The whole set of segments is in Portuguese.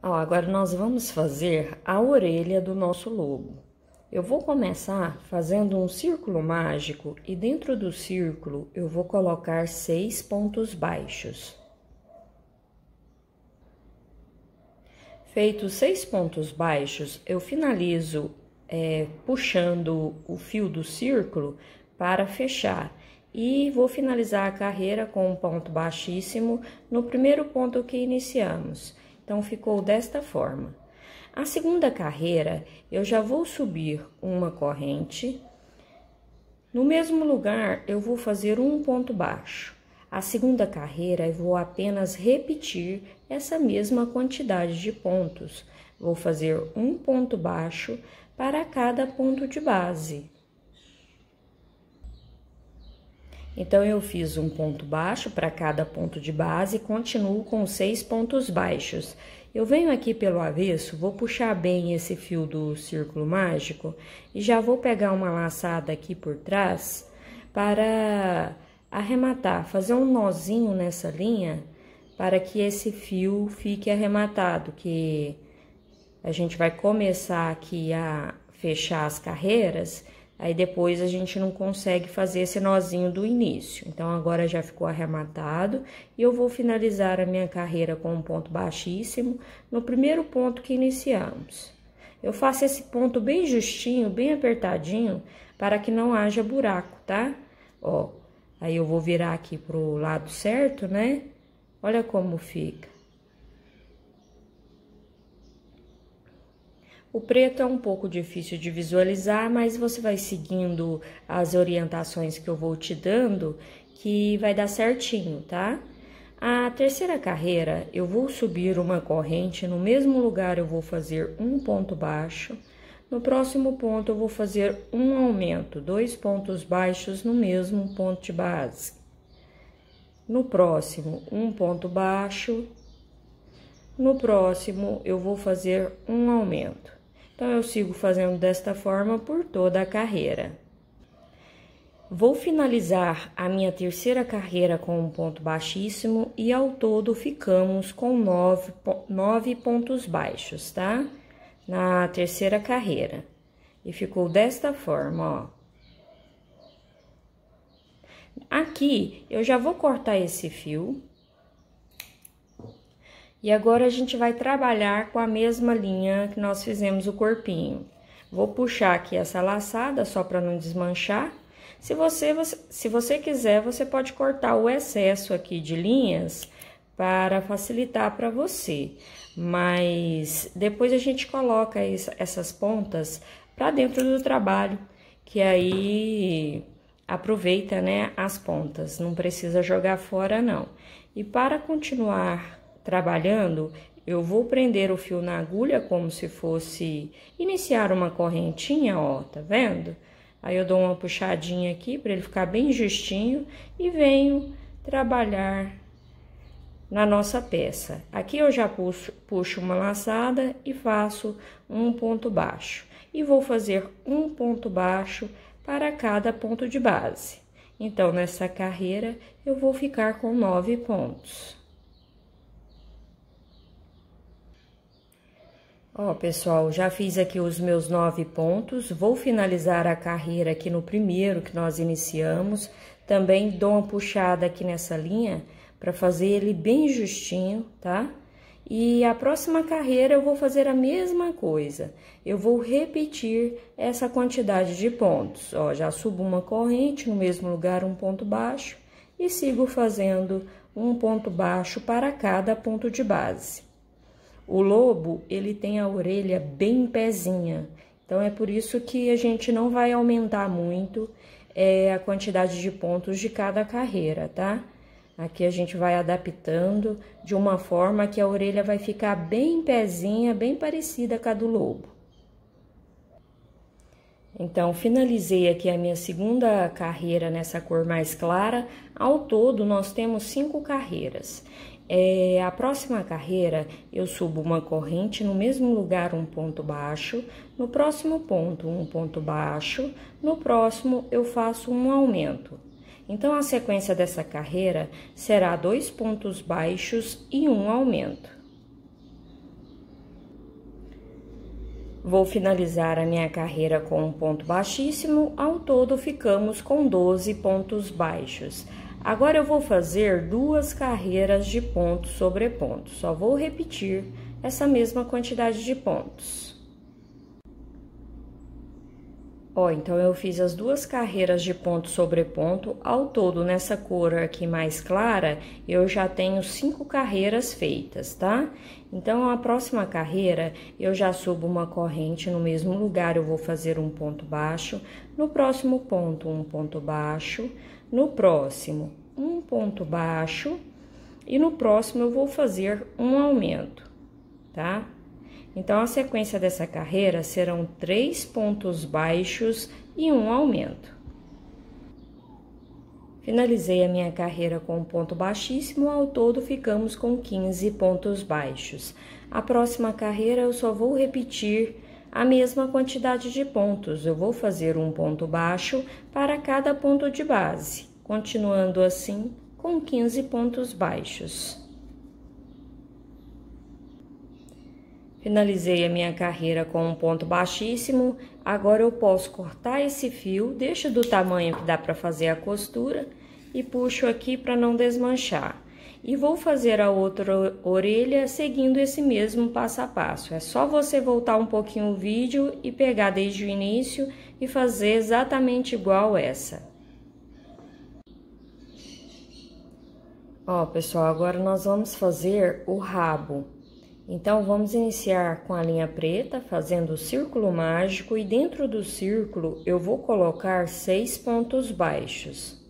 Ó, agora nós vamos fazer a orelha do nosso lobo. Eu vou começar fazendo um círculo mágico e dentro do círculo eu vou colocar 6 pontos baixos. Feitos 6 pontos baixos, eu finalizo puxando o fio do círculo para fechar. E vou finalizar a carreira com um ponto baixíssimo no primeiro ponto que iniciamos. Então, ficou desta forma. A segunda carreira, eu já vou subir uma corrente. No mesmo lugar, eu vou fazer um ponto baixo. A segunda carreira, eu vou apenas repetir essa mesma quantidade de pontos. Vou fazer um ponto baixo para cada ponto de base. Então, eu fiz um ponto baixo para cada ponto de base e continuo com 6 pontos baixos. Eu venho aqui pelo avesso, vou puxar bem esse fio do círculo mágico e já vou pegar uma laçada aqui por trás para arrematar, fazer um nozinho nessa linha para que esse fio fique arrematado, que a gente vai começar aqui a fechar as carreiras. Aí depois a gente não consegue fazer esse nozinho do início. Então, agora já ficou arrematado e eu vou finalizar a minha carreira com um ponto baixíssimo no primeiro ponto que iniciamos. Eu faço esse ponto bem justinho, bem apertadinho, para que não haja buraco, tá? Ó, aí eu vou virar aqui pro lado certo, né? Olha como fica. O preto é um pouco difícil de visualizar, mas você vai seguindo as orientações que eu vou te dando, que vai dar certinho, tá? A terceira carreira, eu vou subir uma corrente, no mesmo lugar eu vou fazer um ponto baixo. No próximo ponto eu vou fazer um aumento, 2 pontos baixos no mesmo ponto de base. No próximo, um ponto baixo. No próximo, eu vou fazer um aumento. Então, eu sigo fazendo desta forma por toda a carreira. Vou finalizar a minha terceira carreira com um ponto baixíssimo e ao todo ficamos com 9 pontos baixos, tá? Na terceira carreira. E ficou desta forma, ó. Aqui, eu já vou cortar esse fio. E agora, a gente vai trabalhar com a mesma linha que nós fizemos o corpinho. Vou puxar aqui essa laçada, só para não desmanchar. Se você quiser, você pode cortar o excesso aqui de linhas para facilitar para você. Mas depois a gente coloca essas pontas para dentro do trabalho, que aí aproveita, né, as pontas. Não precisa jogar fora, não. E para continuar trabalhando, eu vou prender o fio na agulha como se fosse iniciar uma correntinha, ó, tá vendo? Aí eu dou uma puxadinha aqui para ele ficar bem justinho e venho trabalhar na nossa peça. Aqui eu já puxo uma laçada e faço um ponto baixo. E vou fazer um ponto baixo para cada ponto de base. Então, nessa carreira, eu vou ficar com 9 pontos. Ó, pessoal, já fiz aqui os meus 9 pontos, vou finalizar a carreira aqui no primeiro que nós iniciamos. Também dou uma puxada aqui nessa linha para fazer ele bem justinho, tá? E a próxima carreira eu vou fazer a mesma coisa. Eu vou repetir essa quantidade de pontos. Ó, já subo uma corrente, no mesmo lugar um ponto baixo e sigo fazendo um ponto baixo para cada ponto de base. O lobo, ele tem a orelha bem em pezinha, então é por isso que a gente não vai aumentar muito a quantidade de pontos de cada carreira, tá? Aqui a gente vai adaptando de uma forma que a orelha vai ficar bem em pezinha, bem parecida com a do lobo. Então, finalizei aqui a minha segunda carreira nessa cor mais clara. Ao todo, nós temos 5 carreiras. A próxima carreira, eu subo uma corrente, no mesmo lugar um ponto baixo, no próximo ponto um ponto baixo, no próximo eu faço um aumento. Então, a sequência dessa carreira será 2 pontos baixos e um aumento. Vou finalizar a minha carreira com um ponto baixíssimo, ao todo ficamos com 12 pontos baixos. Agora eu vou fazer 2 carreiras de ponto sobre ponto, só vou repetir essa mesma quantidade de pontos. Ó, então eu fiz as 2 carreiras de ponto sobre ponto, ao todo nessa cor aqui mais clara, eu já tenho 5 carreiras feitas, tá? Então, a próxima carreira, eu já subo uma corrente no mesmo lugar, eu vou fazer um ponto baixo, no próximo ponto, um ponto baixo, no próximo, um ponto baixo, e no próximo eu vou fazer um aumento, tá? Então, a sequência dessa carreira serão 3 pontos baixos e um aumento. Finalizei a minha carreira com um ponto baixíssimo, ao todo ficamos com 15 pontos baixos. A próxima carreira eu só vou repetir a mesma quantidade de pontos, eu vou fazer um ponto baixo para cada ponto de base, continuando assim com 15 pontos baixos. Finalizei a minha carreira com um ponto baixíssimo, agora eu posso cortar esse fio, deixo do tamanho que dá para fazer a costura e puxo aqui para não desmanchar. E vou fazer a outra orelha seguindo esse mesmo passo a passo. É só você voltar um pouquinho o vídeo e pegar desde o início e fazer exatamente igual essa. Ó, pessoal, agora nós vamos fazer o rabo. Então, vamos iniciar com a linha preta, fazendo o círculo mágico, e dentro do círculo eu vou colocar 6 pontos baixos.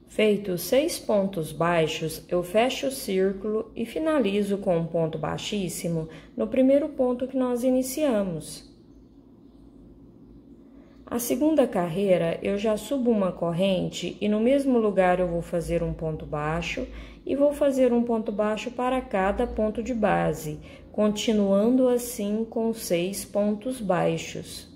Feitos 6 pontos baixos, eu fecho o círculo e finalizo com um ponto baixíssimo no primeiro ponto que nós iniciamos. A segunda carreira, eu já subo uma corrente e no mesmo lugar eu vou fazer um ponto baixo e vou fazer um ponto baixo para cada ponto de base, continuando assim com 6 pontos baixos.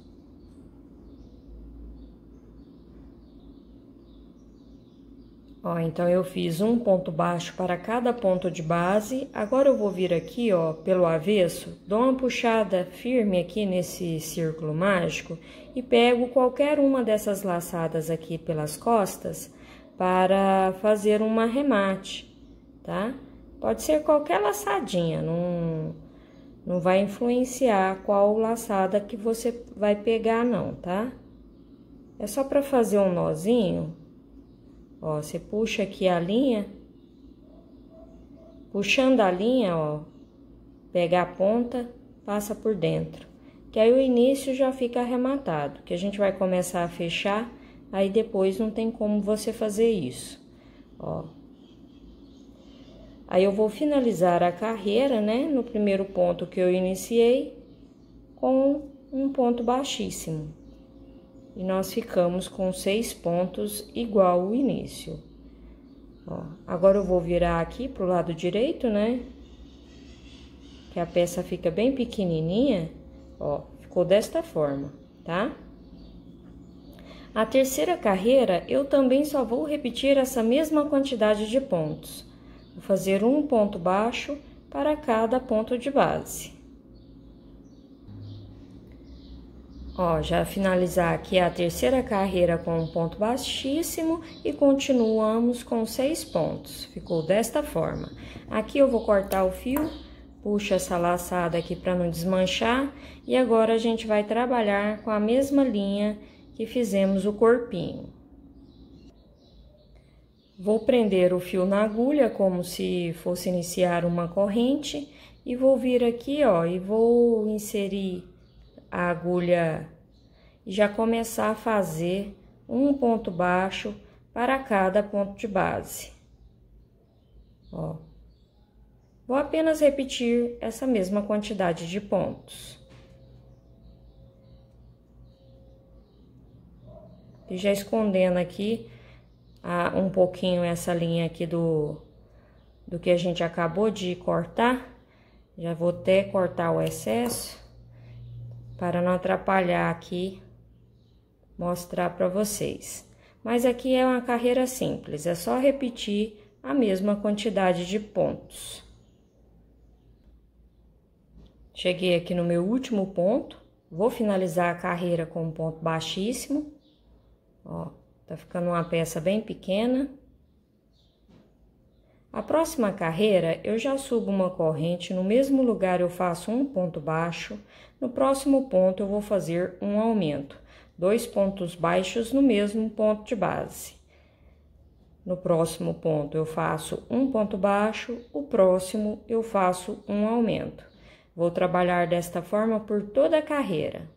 Ó, então eu fiz um ponto baixo para cada ponto de base. Agora eu vou vir aqui, ó, pelo avesso, dou uma puxada firme aqui nesse círculo mágico e pego qualquer uma dessas laçadas aqui pelas costas para fazer um arremate, tá? Pode ser qualquer laçadinha, não vai influenciar qual laçada que você vai pegar não, tá? É só para fazer um nozinho. Ó, você puxa aqui a linha, puxando a linha, ó, pega a ponta, passa por dentro, que aí o início já fica arrematado, que a gente vai começar a fechar, aí depois não tem como você fazer isso, ó. Aí eu vou finalizar a carreira, né, no primeiro ponto que eu iniciei, com um ponto baixíssimo. E nós ficamos com 6 pontos igual o início. Ó, agora eu vou virar aqui pro lado direito, né? Que a peça fica bem pequenininha, ó, ficou desta forma, tá? A terceira carreira, eu também só vou repetir essa mesma quantidade de pontos. Vou fazer um ponto baixo para cada ponto de base. Ó, já finalizar aqui a terceira carreira com um ponto baixíssimo e continuamos com 6 pontos. Ficou desta forma. Aqui eu vou cortar o fio, puxo essa laçada aqui para não desmanchar e agora a gente vai trabalhar com a mesma linha que fizemos o corpinho. Vou prender o fio na agulha como se fosse iniciar uma corrente e vou vir aqui, ó, e vou inserir a agulha e já começar a fazer um ponto baixo para cada ponto de base. Ó, vou apenas repetir essa mesma quantidade de pontos. E já escondendo aqui um pouquinho essa linha aqui do que a gente acabou de cortar, já vou até cortar o excesso para não atrapalhar aqui, mostrar para vocês. Mas aqui é uma carreira simples, é só repetir a mesma quantidade de pontos. Cheguei aqui no meu último ponto, vou finalizar a carreira com um ponto baixíssimo. Ó, tá ficando uma peça bem pequena. A próxima carreira, eu já subo uma corrente, no mesmo lugar eu faço um ponto baixo, no próximo ponto eu vou fazer um aumento, 2 pontos baixos no mesmo ponto de base. No próximo ponto eu faço um ponto baixo, o próximo eu faço um aumento. Vou trabalhar desta forma por toda a carreira.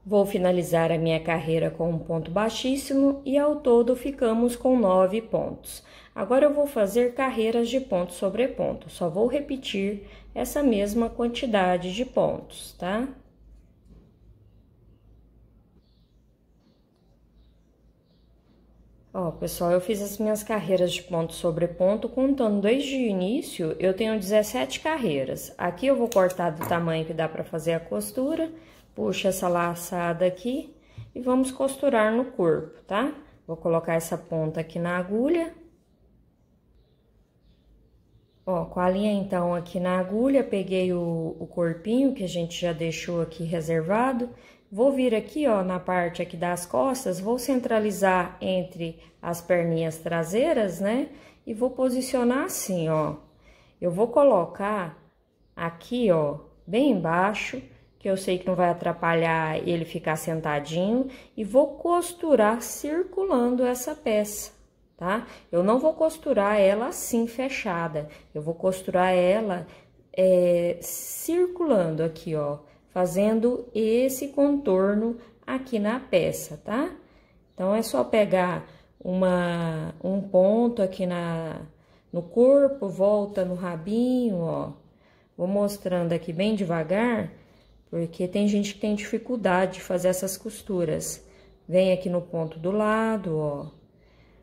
Vou finalizar a minha carreira com um ponto baixíssimo e ao todo ficamos com 9 pontos. Agora eu vou fazer carreiras de ponto sobre ponto, só vou repetir essa mesma quantidade de pontos, tá? Ó, pessoal, eu fiz as minhas carreiras de ponto sobre ponto, contando desde o início, eu tenho 17 carreiras. Aqui eu vou cortar do tamanho que dá para fazer a costura, puxa essa laçada aqui e vamos costurar no corpo, tá? Vou colocar essa ponta aqui na agulha. Ó, com a linha então aqui na agulha, peguei o corpinho que a gente já deixou aqui reservado. Vou vir aqui, ó, na parte aqui das costas, vou centralizar entre as perninhas traseiras, né? E vou posicionar assim, ó. Eu vou colocar aqui, ó, bem embaixo, que eu sei que não vai atrapalhar ele ficar sentadinho, e vou costurar circulando essa peça, tá? Eu não vou costurar ela assim, fechada, eu vou costurar ela circulando aqui, ó, fazendo esse contorno aqui na peça, tá? Então, é só pegar um ponto aqui no corpo, volta no rabinho, ó. Vou mostrando aqui bem devagar, porque tem gente que tem dificuldade de fazer essas costuras. Vem aqui no ponto do lado, ó.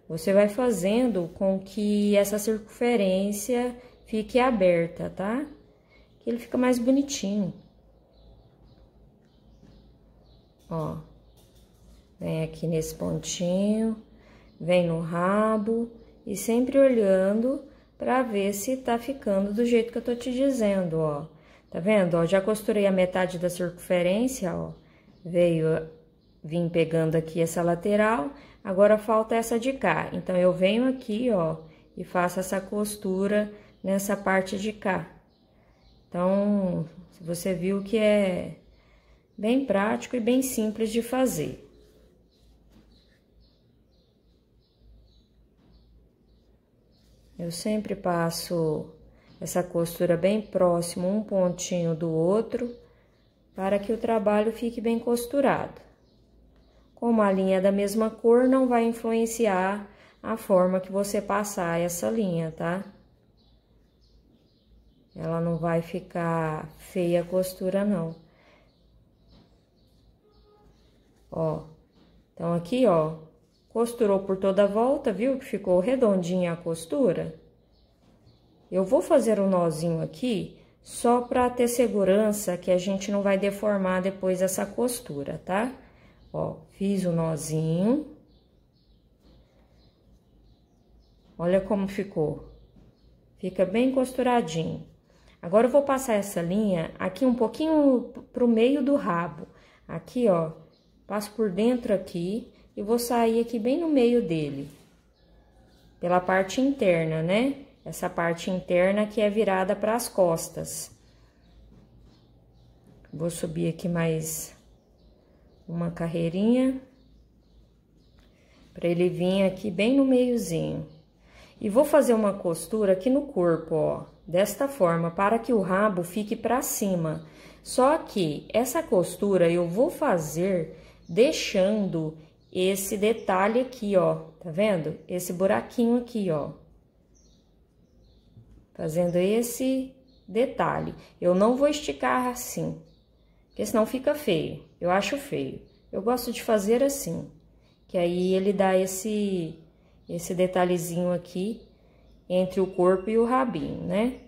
Você vai fazendo com que essa circunferência fique aberta, tá? Que ele fica mais bonitinho. Ó, vem aqui nesse pontinho, vem no rabo e sempre olhando pra ver se tá ficando do jeito que eu tô te dizendo, ó. Tá vendo? Ó, já costurei a metade da circunferência, ó. Vim pegando aqui essa lateral, agora falta essa de cá. Então, eu venho aqui, ó, e faço essa costura nessa parte de cá. Então, você viu que é bem prático e bem simples de fazer. Eu sempre passo essa costura bem próximo, um pontinho do outro, para que o trabalho fique bem costurado. Como a linha é da mesma cor, não vai influenciar a forma que você passar essa linha, tá? Ela não vai ficar feia a costura, não. Ó, então aqui, ó, costurou por toda a volta, viu que ficou redondinha a costura? Eu vou fazer um nozinho aqui, só pra ter segurança que a gente não vai deformar depois essa costura, tá? Ó, fiz o nozinho. Olha como ficou. Fica bem costuradinho. Agora, eu vou passar essa linha aqui um pouquinho pro meio do rabo. Aqui, ó. Passo por dentro aqui e vou sair aqui bem no meio dele. Pela parte interna, né? Essa parte interna que é virada para as costas. Vou subir aqui mais uma carreirinha. Para ele vir aqui bem no meiozinho. E vou fazer uma costura aqui no corpo, ó. Desta forma, para que o rabo fique para cima. Só que essa costura eu vou fazer deixando esse detalhe aqui, ó, tá vendo? Esse buraquinho aqui, ó. Fazendo esse detalhe. Eu não vou esticar assim, porque senão fica feio. Eu acho feio. Eu gosto de fazer assim, que aí ele dá esse detalhezinho aqui entre o corpo e o rabinho, né?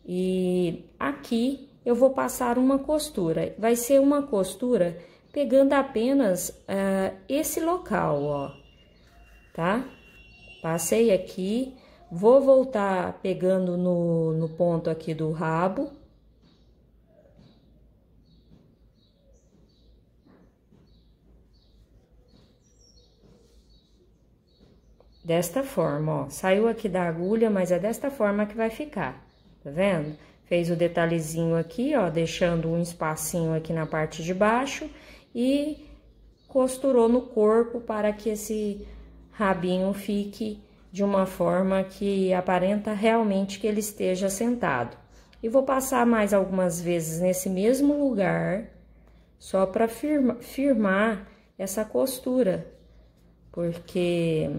E aqui eu vou passar uma costura. Vai ser uma costura pegando apenas esse local, ó, tá? Passei aqui, Vou voltar pegando no ponto aqui do rabo. Desta forma, ó, saiu aqui da agulha, mas é desta forma que vai ficar, tá vendo? Fez o detalhezinho aqui, ó, deixando um espacinho aqui na parte de baixo e costurou no corpo para que esse rabinho fique de uma forma que aparenta realmente que ele esteja sentado. E vou passar mais algumas vezes nesse mesmo lugar, só para firmar essa costura, porque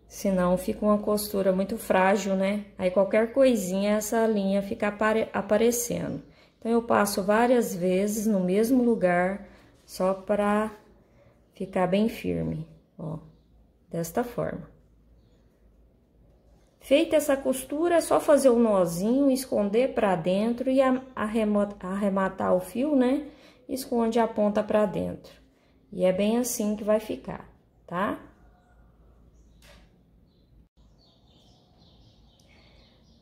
senão fica uma costura muito frágil, né? Aí qualquer coisinha essa linha fica aparecendo. Então eu passo várias vezes no mesmo lugar, só para ficar bem firme, ó, desta forma. Feita essa costura, é só fazer o nozinho, esconder pra dentro e arrematar o fio, né? Esconde a ponta pra dentro. E é bem assim que vai ficar, tá?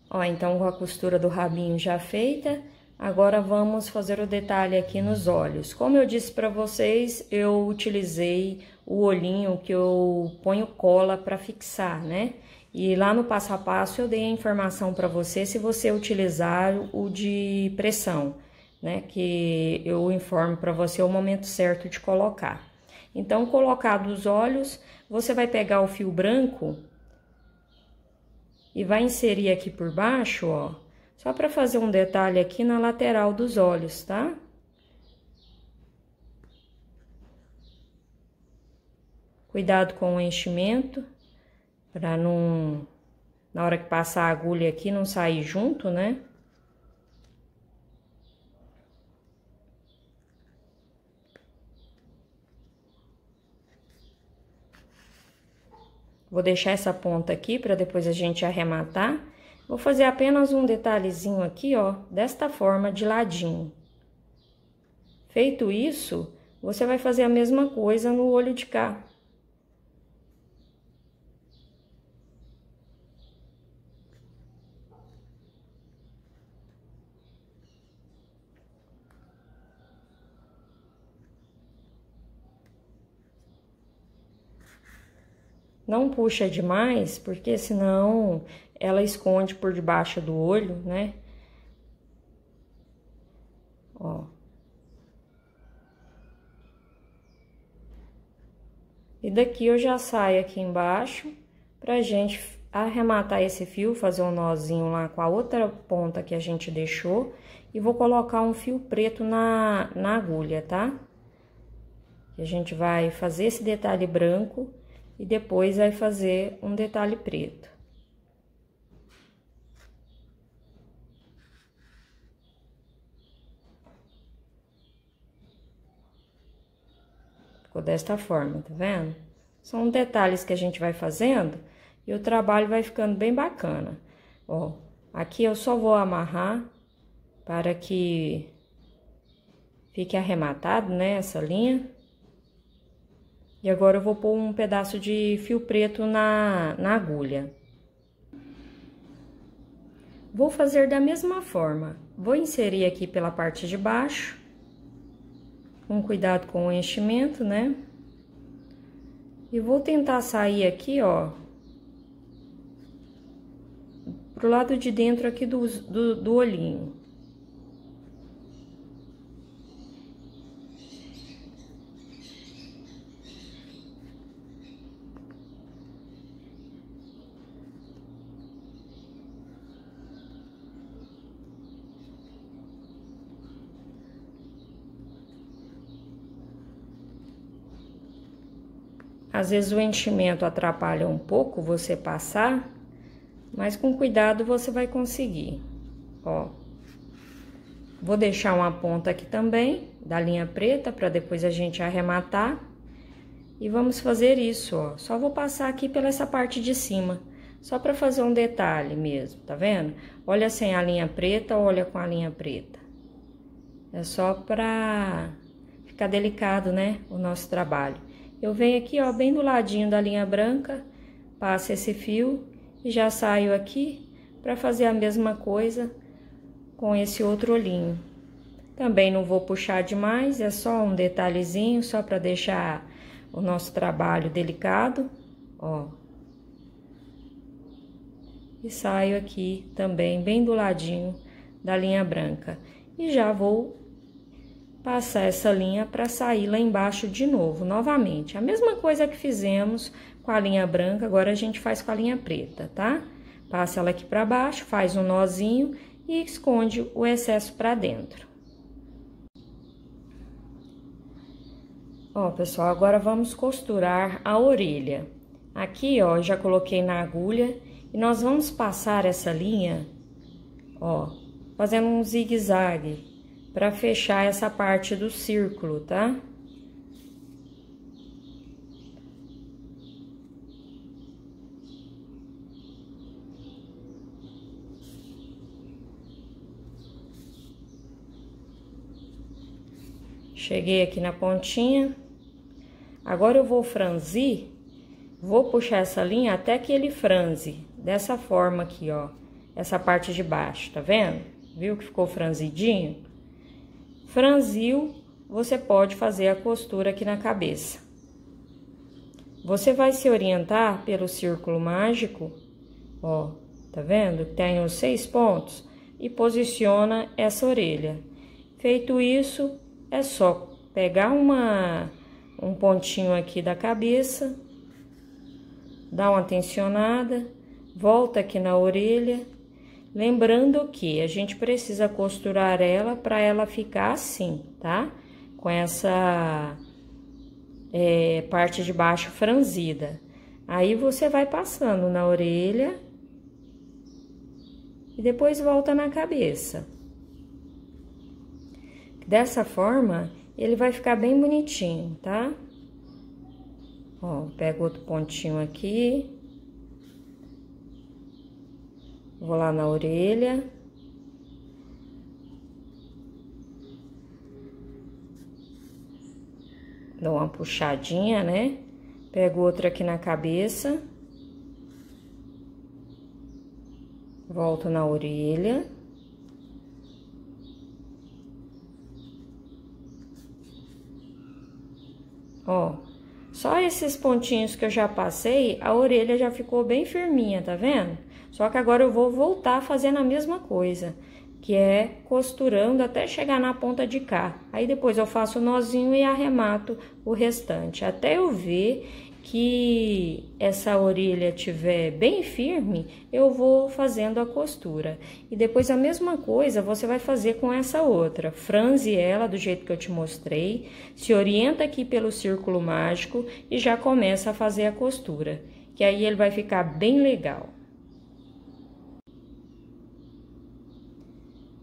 Ó, então com a costura do rabinho já feita, agora vamos fazer o detalhe aqui nos olhos. Como eu disse pra vocês, eu utilizei o olhinho que eu ponho cola pra fixar, né? E lá no passo a passo eu dei a informação pra você se você utilizar o de pressão, né? Que eu informo pra você o momento certo de colocar. Então, colocados os olhos, você vai pegar o fio branco e vai inserir aqui por baixo, ó, só para fazer um detalhe aqui na lateral dos olhos, tá? Cuidado com o enchimento, para não, na hora que passar a agulha aqui, não sair junto, né? Vou deixar essa ponta aqui para depois a gente arrematar. Vou fazer apenas um detalhezinho aqui, ó, desta forma, de ladinho. Feito isso, você vai fazer a mesma coisa no olho de cá. Não puxa demais, porque senão ela esconde por debaixo do olho, né? Ó. E daqui eu já saio aqui embaixo pra gente arrematar esse fio, fazer um nozinho lá com a outra ponta que a gente deixou. E vou colocar um fio preto na agulha, tá? E a gente vai fazer esse detalhe branco e depois vai fazer um detalhe preto. Ficou desta forma, tá vendo? São detalhes que a gente vai fazendo e o trabalho vai ficando bem bacana. Ó, aqui eu só vou amarrar para que fique arrematado, né, essa linha. E agora eu vou pôr um pedaço de fio preto na agulha. Vou fazer da mesma forma. Vou inserir aqui pela parte de baixo. Com cuidado com o enchimento, né? E vou tentar sair aqui, ó. Pro lado de dentro aqui do olhinho. Às vezes o enchimento atrapalha um pouco você passar, mas com cuidado você vai conseguir. Ó, vou deixar uma ponta aqui também, da linha preta, para depois a gente arrematar. E vamos fazer isso, ó. Só vou passar aqui pela essa parte de cima, só para fazer um detalhe mesmo, tá vendo? Olha sem a linha preta, olha com a linha preta. É só para ficar delicado, né, o nosso trabalho. eu venho aqui, ó, bem do ladinho da linha branca, passo esse fio e já saio aqui para fazer a mesma coisa com esse outro olhinho. Também não vou puxar demais, é só um detalhezinho, só para deixar o nosso trabalho delicado, ó. E saio aqui também bem do ladinho da linha branca. E já vou passar essa linha para sair lá embaixo de novo, novamente. A mesma coisa que fizemos com a linha branca, agora a gente faz com a linha preta, tá? Passa ela aqui para baixo, faz um nozinho e esconde o excesso para dentro. Ó, pessoal, agora vamos costurar a orelha. Aqui, ó, já coloquei na agulha e nós vamos passar essa linha, ó, fazendo um zigue-zague para fechar essa parte do círculo, tá? Cheguei aqui na pontinha. Agora eu vou franzir, vou puxar essa linha até que ele franze, dessa forma aqui, ó, essa parte de baixo, tá vendo? Viu que ficou franzidinho? Franziu, você pode fazer a costura aqui na cabeça. Você vai se orientar pelo círculo mágico, ó, tá vendo? Tem os 6 pontos e posiciona essa orelha. Feito isso, é só pegar um pontinho aqui da cabeça, dar uma tensionada, volta aqui na orelha, lembrando que a gente precisa costurar ela para ela ficar assim, tá? Com essa parte de baixo franzida. Aí você vai passando na orelha e depois volta na cabeça. Dessa forma, ele vai ficar bem bonitinho, tá? Ó, pego outro pontinho aqui. Vou lá na orelha. Dou uma puxadinha, né? Pego outro aqui na cabeça. Volto na orelha. Ó, só esses pontinhos que eu já passei, a orelha já ficou bem firminha, tá vendo? Só que agora eu vou voltar fazendo a mesma coisa, que é costurando até chegar na ponta de cá. Aí depois eu faço o nozinho e arremato o restante, até eu ver que essa orelha tiver bem firme, eu vou fazendo a costura. E depois a mesma coisa você vai fazer com essa outra. Franze ela do jeito que eu te mostrei, se orienta aqui pelo círculo mágico e já começa a fazer a costura, que aí ele vai ficar bem legal.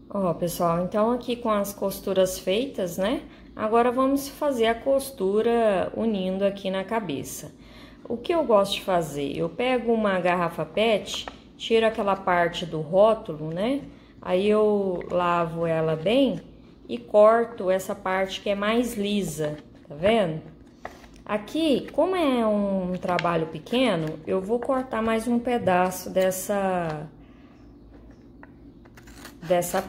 Ó, pessoal, então aqui com as costuras feitas, né? Agora vamos fazer a costura unindo aqui na cabeça. O que eu gosto de fazer? Eu pego uma garrafa PET, tiro aquela parte do rótulo, né? Aí eu lavo ela bem e corto essa parte que é mais lisa, tá vendo? Aqui, como é um trabalho pequeno, eu vou cortar mais um pedaço dessa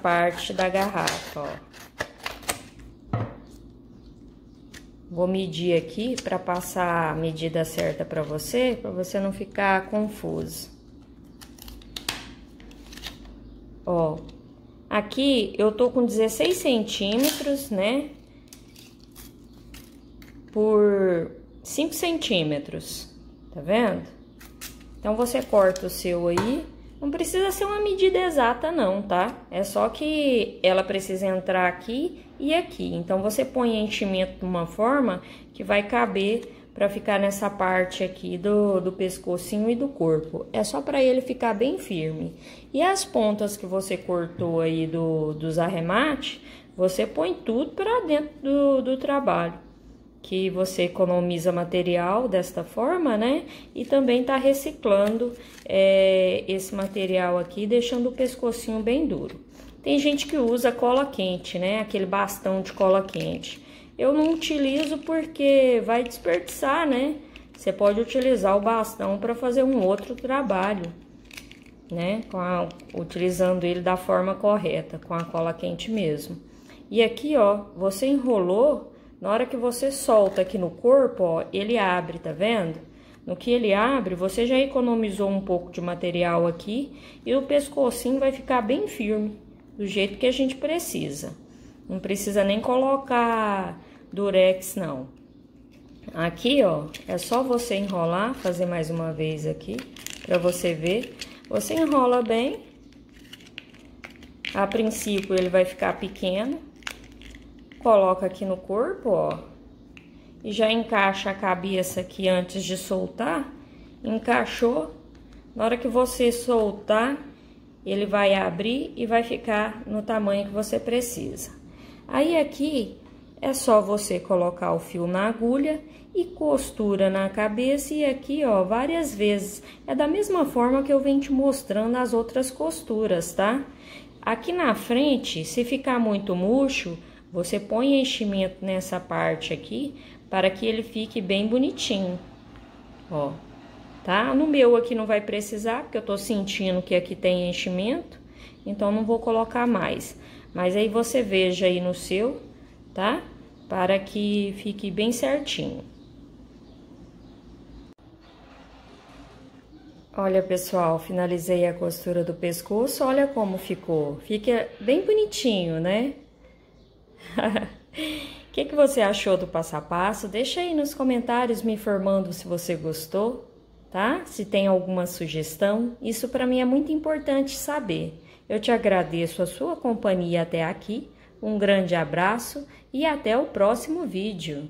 parte da garrafa, ó. Vou medir aqui para passar a medida certa para você não ficar confuso. Ó, aqui eu tô com 16 centímetros, né? Por 5 centímetros, tá vendo? Então, você corta o seu aí. Não precisa ser uma medida exata não, tá? É só que ela precisa entrar aqui e aqui. Então, você põe enchimento de uma forma que vai caber para ficar nessa parte aqui do pescocinho e do corpo. É só para ele ficar bem firme. E as pontas que você cortou aí dos arremates, você põe tudo para dentro do trabalho. Que você economiza material desta forma, né? E também tá reciclando esse material aqui, deixando o pescocinho bem duro. Tem gente que usa cola quente, né? Aquele bastão de cola quente. eu não utilizo porque vai desperdiçar, né? Você pode utilizar o bastão para fazer um outro trabalho, né? Utilizando ele da forma correta, com a cola quente mesmo. E aqui, ó, você enrolou, na hora que você solta aqui no corpo, ó, ele abre, tá vendo? No que ele abre, você já economizou um pouco de material aqui e o pescocinho vai ficar bem firme, do jeito que a gente precisa. Não precisa nem colocar durex, não. Aqui, ó, é só você enrolar, fazer mais uma vez aqui, pra você ver. Você enrola bem. A princípio, ele vai ficar pequeno. Coloca aqui no corpo, ó. E já encaixa a cabeça aqui antes de soltar. Encaixou. Na hora que você soltar, ele vai abrir e vai ficar no tamanho que você precisa. Aí aqui é só você colocar o fio na agulha e costura na cabeça e aqui, ó, várias vezes. É da mesma forma que eu venho te mostrando as outras costuras, tá? Aqui na frente, se ficar muito murcho, você põe enchimento nessa parte aqui para que ele fique bem bonitinho, ó, tá? No meu aqui não vai precisar, porque eu tô sentindo que aqui tem enchimento, então não vou colocar mais. Mas aí você veja aí no seu, tá? Para que fique bem certinho. Olha, pessoal, finalizei a costura do pescoço, olha como ficou. Fica bem bonitinho, né? O que você achou do passo a passo? Deixa aí nos comentários me informando se você gostou, tá? Se tem alguma sugestão, isso para mim é muito importante saber. Eu te agradeço a sua companhia até aqui, um grande abraço e até o próximo vídeo.